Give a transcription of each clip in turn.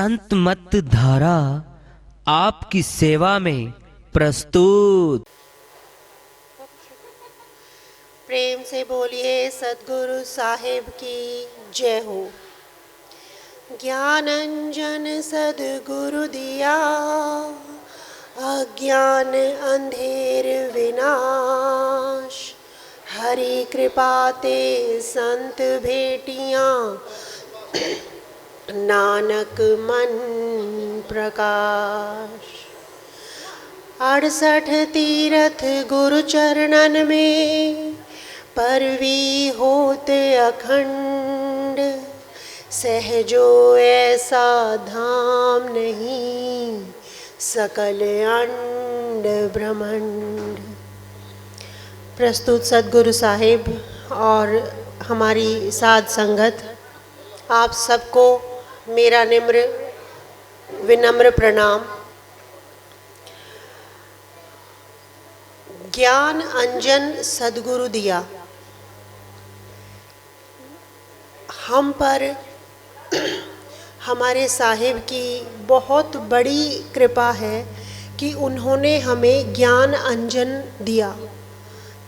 संत मत धारा आपकी सेवा में प्रस्तुत। प्रेम से बोलिए सद्गुरु साहिब की जय हो। ज्ञान अंजन सद्गुरु दिया, अज्ञान अंधेर विनाश। हरि कृपा ते संत भेटियाँ, नानक मन प्रकाश। 68 तीरथ गुरु चरणन में, परवी होत अखंड। सहजो ऐसा धाम नहीं, सकल अंड ब्रह्मांड। प्रस्तुत सद्गुरु साहिब और हमारी साध संगत, आप सबको मेरा विनम्र प्रणाम। ज्ञान अंजन सद्गुरु दिया। हम पर हमारे साहिब की बहुत बड़ी कृपा है कि उन्होंने हमें ज्ञान अंजन दिया।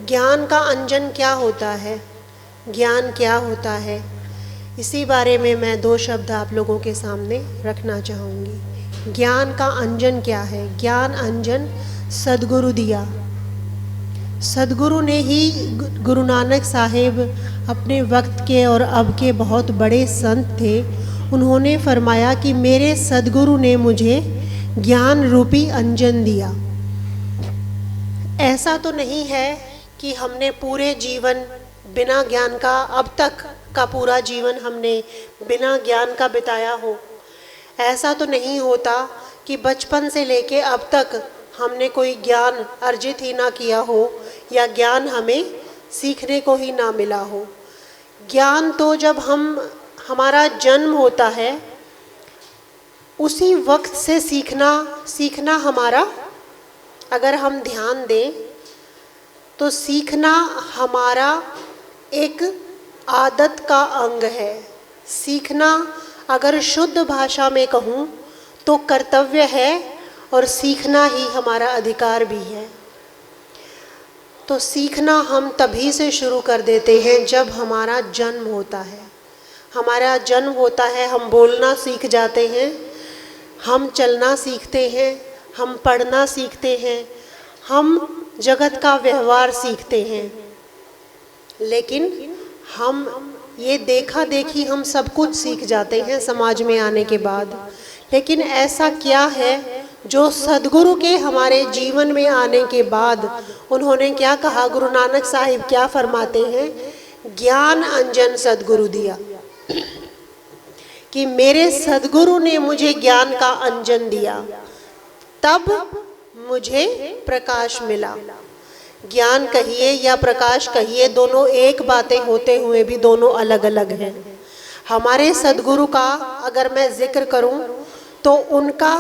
ज्ञान का अंजन क्या होता है, ज्ञान क्या होता है, इसी बारे में मैं 2 शब्द आप लोगों के सामने रखना चाहूँगी। ज्ञान का अंजन क्या है? ज्ञान अंजन सद्गुरु दिया। सद्गुरु ने ही, गुरु नानक साहिब अपने वक्त के और अब के बहुत बड़े संत थे। उन्होंने फरमाया कि मेरे सद्गुरु ने मुझे ज्ञान रूपी अंजन दिया। ऐसा तो नहीं है कि हमने पूरे जीवन बिना ज्ञान का, अब तक का पूरा जीवन हमने बिना ज्ञान का बिताया हो। ऐसा तो नहीं होता कि बचपन से लेके अब तक हमने कोई ज्ञान अर्जित ही ना किया हो या ज्ञान हमें सीखने को ही ना मिला हो। ज्ञान तो जब हमारा जन्म होता है, उसी वक्त से सीखना हमारा, अगर हम ध्यान दें तो सीखना हमारा एक आदत का अंग है। सीखना अगर शुद्ध भाषा में कहूँ तो कर्तव्य है, और सीखना ही हमारा अधिकार भी है। तो सीखना हम तभी से शुरू कर देते हैं जब हमारा जन्म होता है। हमारा जन्म होता है, हम बोलना सीख जाते हैं, हम चलना सीखते हैं, हम पढ़ना सीखते हैं, हम जगत का व्यवहार सीखते हैं। लेकिन हम ये देखा देखी हम सब कुछ सीख जाते हैं समाज में आने के बाद। लेकिन ऐसा क्या है जो सद्गुरु के हमारे जीवन में आने के बाद उन्होंने क्या कहा? गुरु नानक साहिब क्या फरमाते हैं? ज्ञान अंजन सद्गुरु दिया, कि मेरे सद्गुरु ने मुझे ज्ञान का अंजन दिया, तब मुझे प्रकाश मिला। ज्ञान कहिए या प्रकाश कहिए, दोनों एक बातें होते हुए भी दोनों अलग अलग हैं। हमारे सद्गुरु का अगर मैं जिक्र करूं तो उनका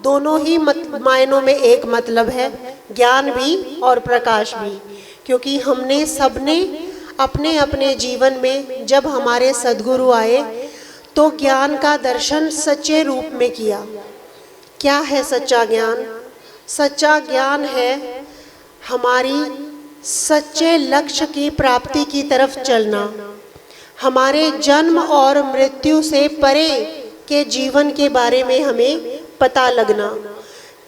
दोनों ही मायनों में एक मतलब है, ज्ञान भी और प्रकाश भी। क्योंकि हमने सबने अपने अपने जीवन में जब हमारे सद्गुरु आए तो ज्ञान का दर्शन सच्चे रूप में किया। क्या है सच्चा ज्ञान? सच्चा ज्ञान है हमारी सच्चे लक्ष्य की प्राप्ति की तरफ चलना, हमारे जन्म और मृत्यु से परे के जीवन के बारे में हमें पता लगना।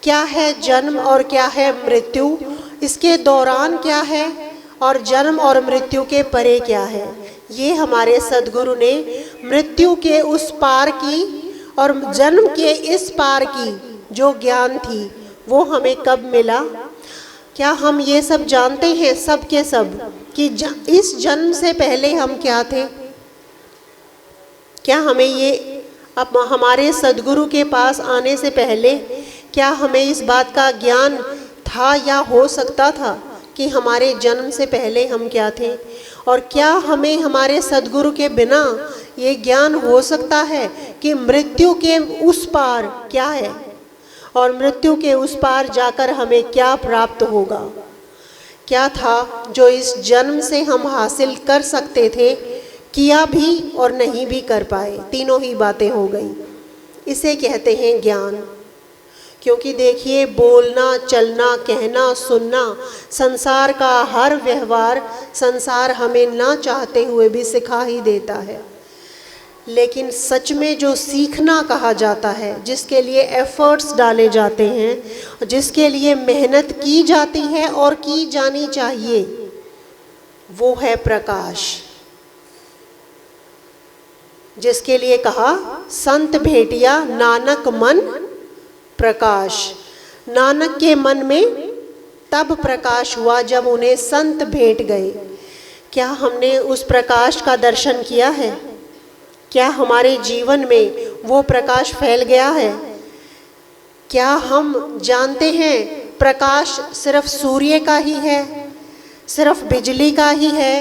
क्या है जन्म और क्या है मृत्यु, इसके दौरान क्या है, और जन्म और मृत्यु के परे क्या है। ये हमारे सद्गुरु ने मृत्यु के उस पार की और जन्म के इस पार की जो ज्ञान थी वो हमें कब मिला? क्या हम ये सब जानते हैं सब के सब कि इस जन्म से पहले हम क्या थे? क्या हमें ये, अब हमारे सद्गुरु के पास आने से पहले क्या हमें इस बात का ज्ञान था या हो सकता था कि हमारे जन्म से पहले हम क्या थे? और क्या हमें हमारे सद्गुरु के बिना ये ज्ञान हो सकता है कि मृत्यु के उस पार क्या है और मृत्यु के उस पार जाकर हमें क्या प्राप्त होगा? क्या था जो इस जन्म से हम हासिल कर सकते थे, किया भी और नहीं भी कर पाए, तीनों ही बातें हो गई। इसे कहते हैं ज्ञान। क्योंकि देखिए, बोलना, चलना, कहना, सुनना, संसार का हर व्यवहार संसार हमें ना चाहते हुए भी सिखा ही देता है। लेकिन सच में जो सीखना कहा जाता है, जिसके लिए एफर्ट्स डाले जाते हैं, जिसके लिए मेहनत की जाती है और की जानी चाहिए, वो है प्रकाश। जिसके लिए कहा, संत भेटिया नानक मन प्रकाश। नानक के मन में तब प्रकाश हुआ जब उन्हें संत भेट गए। क्या हमने उस प्रकाश का दर्शन किया है? क्या हमारे जीवन में वो प्रकाश फैल गया है? क्या हम जानते हैं प्रकाश सिर्फ सूर्य का ही है, सिर्फ बिजली का ही है,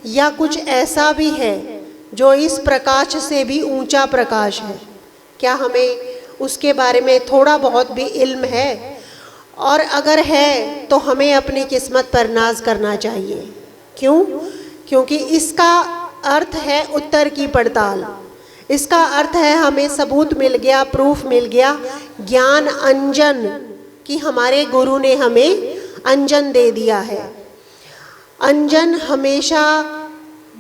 या कुछ ऐसा भी है जो इस प्रकाश से भी ऊंचा प्रकाश है? क्या हमें उसके बारे में थोड़ा बहुत भी इल्म है? और अगर है तो हमें अपनी किस्मत पर नाज करना चाहिए। क्यों? क्योंकि इसका अर्थ है उत्तर की पड़ताल। इसका अर्थ है हमें सबूत मिल गया, प्रूफ मिल गया, ज्ञान अंजन कि हमारे गुरु ने हमें अंजन दे दिया है। अंजन हमेशा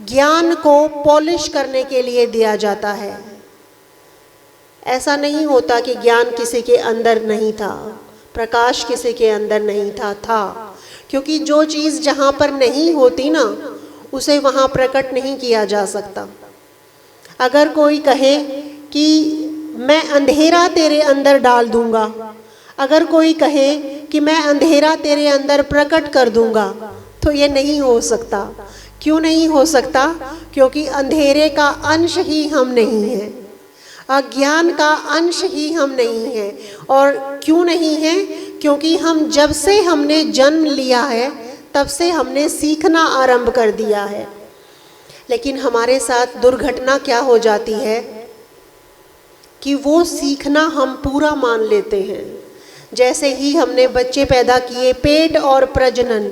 ज्ञान को पॉलिश करने के लिए दिया जाता है। ऐसा नहीं होता कि ज्ञान किसी के अंदर नहीं था, प्रकाश किसी के अंदर नहीं था। क्योंकि जो चीज़ जहाँ पर नहीं होती ना, उसे वहाँ प्रकट नहीं किया जा सकता। अगर कोई कहे कि मैं अंधेरा तेरे अंदर डाल दूंगा, अगर कोई कहे कि मैं अंधेरा तेरे अंदर प्रकट कर दूंगा, तो ये नहीं हो सकता। क्यों नहीं हो सकता? क्योंकि अंधेरे का अंश ही हम नहीं हैं, अज्ञान का अंश ही हम नहीं हैं। और क्यों नहीं है? क्योंकि हम जब से हमने जन्म लिया है, तब से हमने सीखना आरंभ कर दिया है। लेकिन हमारे साथ दुर्घटना क्या हो जाती है कि वो सीखना हम पूरा मान लेते हैं। जैसे ही हमने बच्चे पैदा किए, पेट और प्रजनन,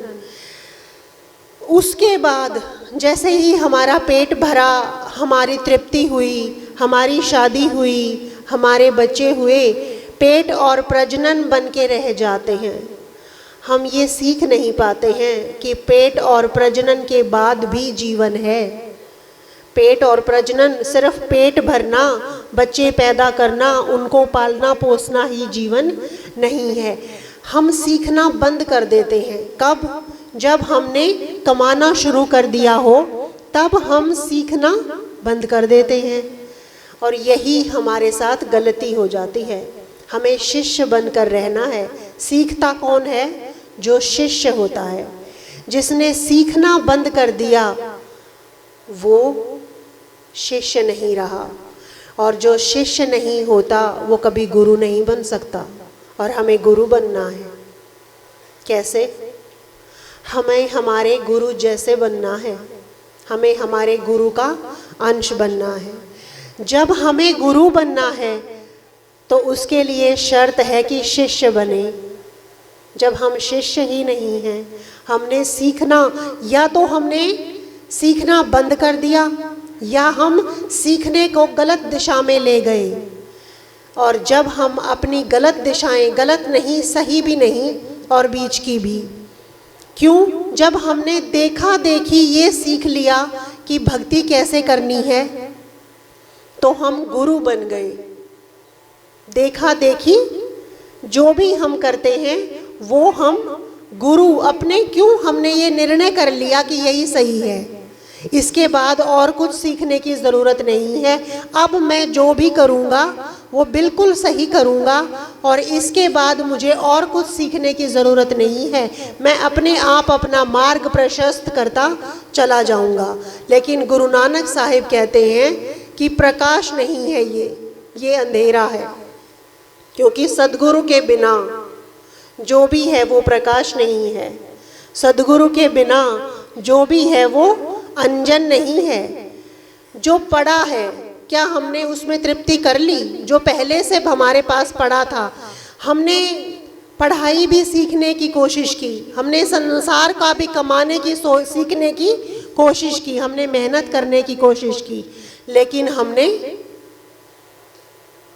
उसके बाद जैसे ही हमारा पेट भरा, हमारी तृप्ति हुई, हमारी शादी हुई, हमारे बच्चे हुए, पेट और प्रजनन बन के रह जाते हैं। हम ये सीख नहीं पाते हैं कि पेट और प्रजनन के बाद भी जीवन है। पेट और प्रजनन सिर्फ पेट भरना, बच्चे पैदा करना, उनको पालना पोसना ही जीवन नहीं है। हम सीखना बंद कर देते हैं। कब? जब हमने कमाना शुरू कर दिया हो, तब हम सीखना बंद कर देते हैं। और यही हमारे साथ गलती हो जाती है। हमें शिष्य बनकर रहना है। सीखता कौन है? जो शिष्य होता है। जिसने सीखना बंद कर दिया वो शिष्य नहीं रहा, और जो शिष्य नहीं होता वो कभी गुरु नहीं बन सकता। और हमें गुरु बनना है। कैसे? हमें हमारे गुरु जैसे बनना है, हमें हमारे गुरु का अंश बनना है। जब हमें गुरु बनना है तो उसके लिए शर्त है कि शिष्य बने। जब हम शिष्य ही नहीं हैं, हमने सीखना, या तो हमने सीखना बंद कर दिया, या हम सीखने को गलत दिशा में ले गए। और जब हम अपनी गलत दिशाएं, गलत नहीं, सही भी नहीं और बीच की भी, क्यों? जब हमने देखा देखी ये सीख लिया कि भक्ति कैसे करनी है, तो हम गुरु बन गए। देखा देखी जो भी हम करते हैं वो हम गुरु अपने, क्यों? हमने ये निर्णय कर लिया कि यही सही है, इसके बाद और कुछ सीखने की ज़रूरत नहीं है। अब मैं जो भी करूँगा वो बिल्कुल सही करूँगा, और इसके बाद मुझे और कुछ सीखने की ज़रूरत नहीं है। मैं अपने आप अपना मार्ग प्रशस्त करता चला जाऊँगा। लेकिन गुरु नानक साहिब कहते हैं कि प्रकाश नहीं है ये अंधेरा है। क्योंकि सद्गुरु के बिना जो भी है वो प्रकाश नहीं है। सद्गुरु के बिना जो भी है वो अंजन नहीं है। जो पड़ा है, क्या हमने उसमें तृप्ति कर ली? जो पहले से हमारे पास पड़ा था, हमने पढ़ाई भी सीखने की कोशिश की, हमने संसार का भी कमाने की सीखने की कोशिश की, हमने मेहनत करने की कोशिश की, लेकिन हमने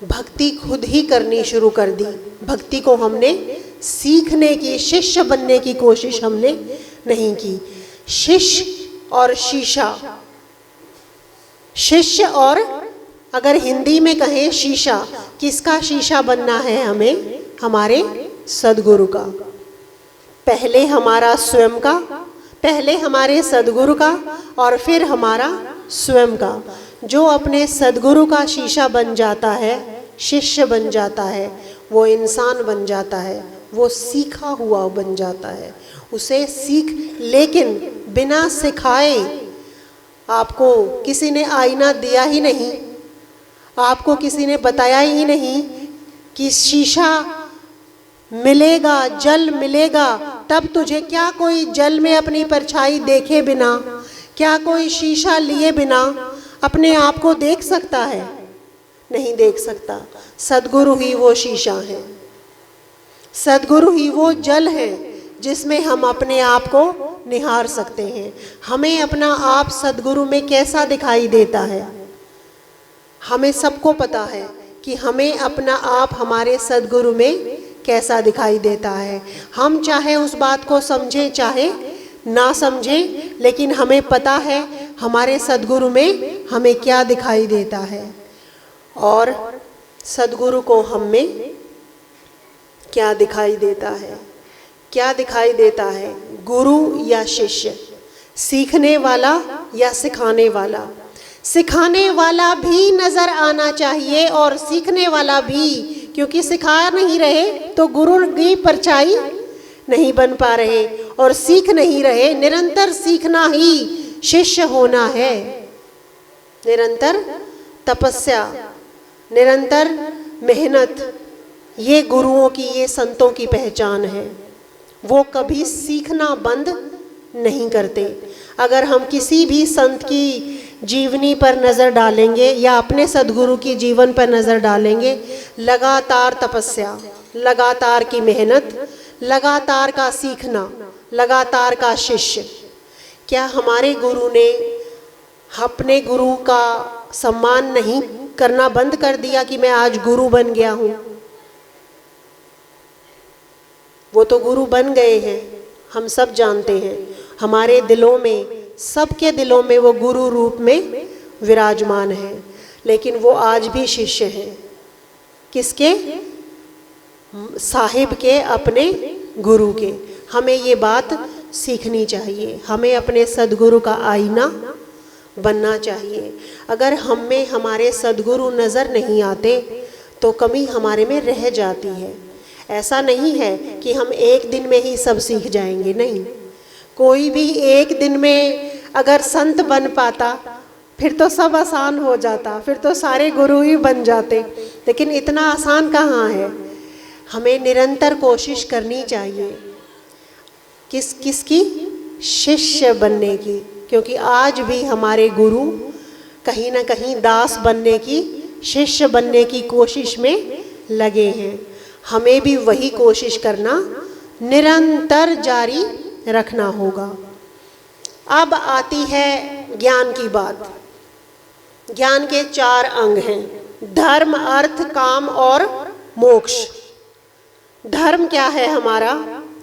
भक्ति खुद ही करनी शुरू कर दी। भक्ति को हमने सीखने की, शिष्य बनने की कोशिश हमने नहीं की। शिष्य और शीशा, शिष्य और अगर हिंदी में कहें शीशा, किसका शीशा बनना है हमें? हमारे सद्गुरु का। पहले हमारा स्वयं का, पहले हमारे सद्गुरु का और फिर हमारा स्वयं का। जो अपने सद्गुरु का शीशा बन जाता है, शिष्य बन जाता है, वो इंसान बन जाता है, वो सीखा हुआ बन जाता है। उसे सीख, लेकिन बिना सिखाए, आपको किसी ने आईना दिया ही नहीं, आपको किसी ने बताया ही नहीं कि शीशा मिलेगा, जल मिलेगा, तब तुझे क्या कोई जल में अपनी परछाई देखे बिना, क्या कोई शीशा लिए बिना अपने आप को देख सकता है? नहीं देख सकता। सद्गुरु ही वो शीशा है, सद्गुरु ही वो जल है जिसमें हम अपने आप को निहार सकते हैं। हमें अपना आप सद्गुरु में कैसा दिखाई देता है, हमें सबको पता है कि हमें अपना आप हमारे सद्गुरु में कैसा दिखाई देता है। हम चाहे उस बात को समझें चाहे ना समझें, लेकिन हमें पता है हमारे सद्गुरु में हमें क्या दिखाई देता है। और सद्गुरु को हम में क्या दिखाई देता है? क्या दिखाई देता है? गुरु या शिष्य, सीखने वाला या सिखाने वाला? सिखाने वाला भी नज़र आना चाहिए और सीखने वाला भी, क्योंकि सिखा नहीं रहे तो गुरु की परछाई नहीं बन पा रहे, और सीख नहीं रहे। निरंतर सीखना ही शिष्य होना है। निरंतर तपस्या, निरंतर मेहनत, ये गुरुओं की, ये संतों की पहचान है। वो कभी सीखना बंद नहीं करते। अगर हम किसी भी संत की जीवनी पर नज़र डालेंगे या अपने सद्गुरु की जीवन पर नज़र डालेंगे, लगातार तपस्या, लगातार की मेहनत, लगातार का सीखना, लगातार का शिष्य। क्या हमारे गुरु ने अपने गुरु का सम्मान नहीं करना बंद कर दिया कि मैं आज गुरु बन गया हूँ? वो तो गुरु बन गए हैं, हम सब जानते हैं। हमारे दिलों में, सबके दिलों में वो गुरु रूप में विराजमान है, लेकिन वो आज भी शिष्य हैं। किसके? साहिब के, अपने गुरु के। हमें ये बात सीखनी चाहिए। हमें अपने सद्गुरु का आईना बनना चाहिए। अगर हम में हमारे सद्गुरु नज़र नहीं आते तो कमी हमारे में रह जाती है। ऐसा नहीं है कि हम एक दिन में ही सब सीख जाएंगे, नहीं। कोई भी एक दिन में अगर संत बन पाता फिर तो सब आसान हो जाता, फिर तो सारे गुरु ही बन जाते, लेकिन इतना आसान कहाँ है। हमें निरंतर कोशिश करनी चाहिए। किसकी? शिष्य बनने की। क्योंकि आज भी हमारे गुरु कहीं ना कहीं दास बनने की, शिष्य बनने की कोशिश में लगे हैं। हमें भी वही कोशिश करना निरंतर जारी रखना होगा। अब आती है ज्ञान की बात। ज्ञान के 4 अंग हैं: धर्म, अर्थ, काम और मोक्ष। धर्म क्या है हमारा?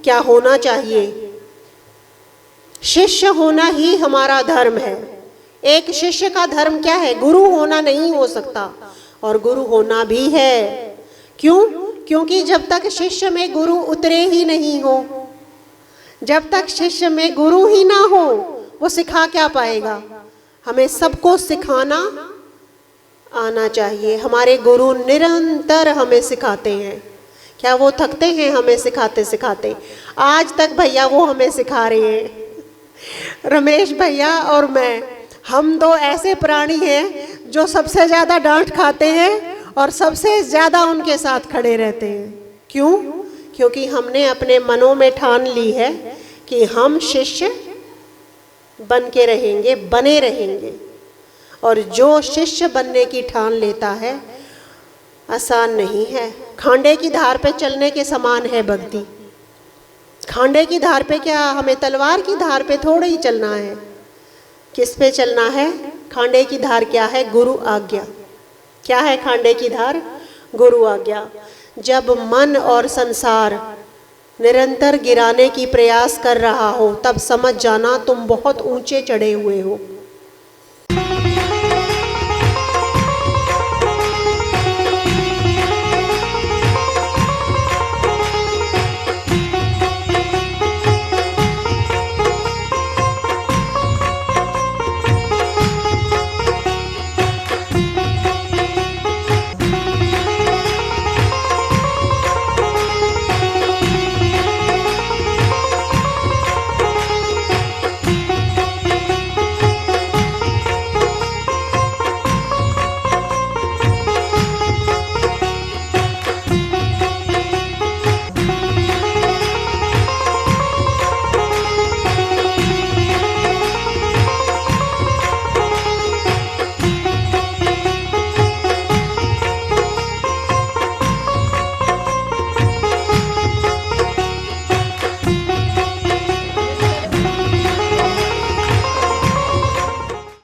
क्या होना चाहिए? शिष्य होना ही हमारा धर्म है। एक शिष्य का धर्म क्या है? गुरु होना नहीं हो सकता, और गुरु होना भी है। क्यों? क्योंकि जब तक शिष्य में गुरु उतरे ही नहीं हो, जब तक शिष्य में गुरु ही ना हो, वो सिखा क्या पाएगा? हमें सबको सिखाना आना चाहिए। हमारे गुरु निरंतर हमें सिखाते हैं। क्या वो थकते हैं हमें सिखाते सिखाते? आज तक भैया वो हमें सिखा रहे हैं। रमेश भैया और मैं, हम दो ऐसे प्राणी हैं जो सबसे ज़्यादा डांट खाते हैं और सबसे ज़्यादा उनके साथ खड़े रहते हैं। क्यों? क्योंकि हमने अपने मनों में ठान ली है कि हम शिष्य बन के रहेंगे, बने रहेंगे। और जो शिष्य बनने की ठान लेता है, आसान नहीं है। खांडे की धार पे चलने के समान है भक्ति। खांडे की धार पे क्या, हमें तलवार की धार पे थोड़ा ही चलना है। किस पे चलना है? खांडे की धार क्या है? गुरु आज्ञा। क्या है खांडे की धार? गुरु आज्ञा। जब मन और संसार निरंतर गिराने की प्रयास कर रहा हो तब समझ जाना तुम बहुत ऊंचे चढ़े हुए हो।